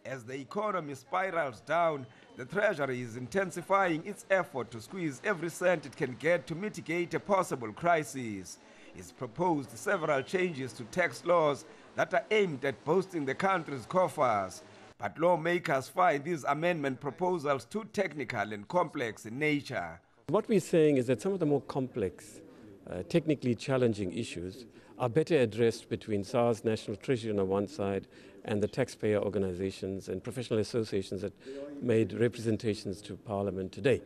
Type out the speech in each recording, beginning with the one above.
As the economy spirals down, the Treasury is intensifying its effort to squeeze every cent it can get to mitigate a possible crisis. It's proposed several changes to tax laws that are aimed at boosting the country's coffers. But lawmakers find these amendment proposals too technical and complex in nature. What we're saying is that some of the more complex, technically challenging issues are better addressed between SARS, National Treasury on the one side, and the taxpayer organizations and professional associations that made representations to Parliament today.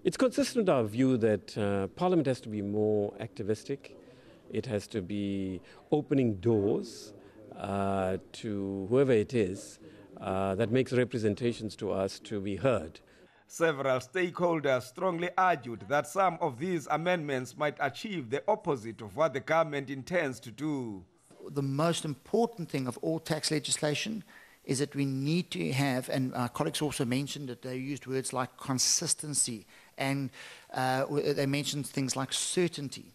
It's consistent with our view that Parliament has to be more activistic. It has to be opening doors to whoever it is that makes representations to us to be heard. Several stakeholders strongly argued that some of these amendments might achieve the opposite of what the government intends to do. The most important thing of all tax legislation is that we need to have, and our colleagues also mentioned that they used words like consistency, and they mentioned things like certainty.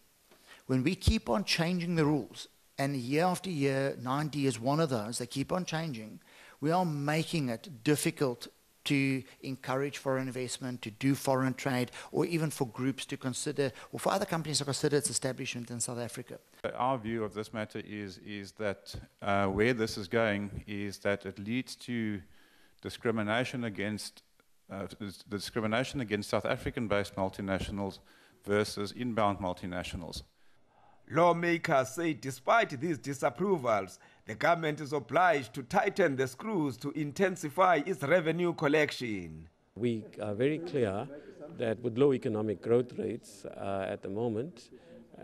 When we keep on changing the rules, and year after year, 90 is one of those, they keep on changing, we are making it difficult to encourage foreign investment, to do foreign trade, or even for groups to consider, or for other companies to consider its establishment in South Africa. Our view of this matter is that where this is going is that it leads to discrimination against South African-based multinationals versus inbound multinationals. Lawmakers say despite these disapprovals, the government is obliged to tighten the screws to intensify its revenue collection. We are very clear that with low economic growth rates at the moment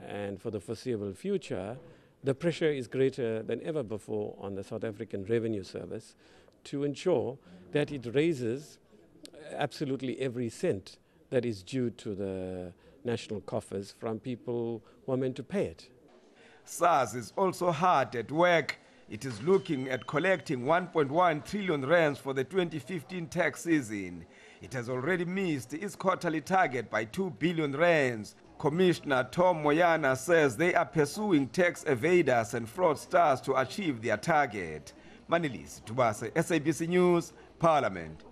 and for the foreseeable future, the pressure is greater than ever before on the South African Revenue Service to ensure that it raises absolutely every cent that is due to the national coffers from people who are meant to pay it. SARS is also hard at work. It is looking at collecting 1.1 trillion rands for the 2015 tax season. It has already missed its quarterly target by 2 billion rands. Commissioner Tom Moyana says they are pursuing tax evaders and fraudsters to achieve their target. Manilisi Tubase, SABC News, Parliament.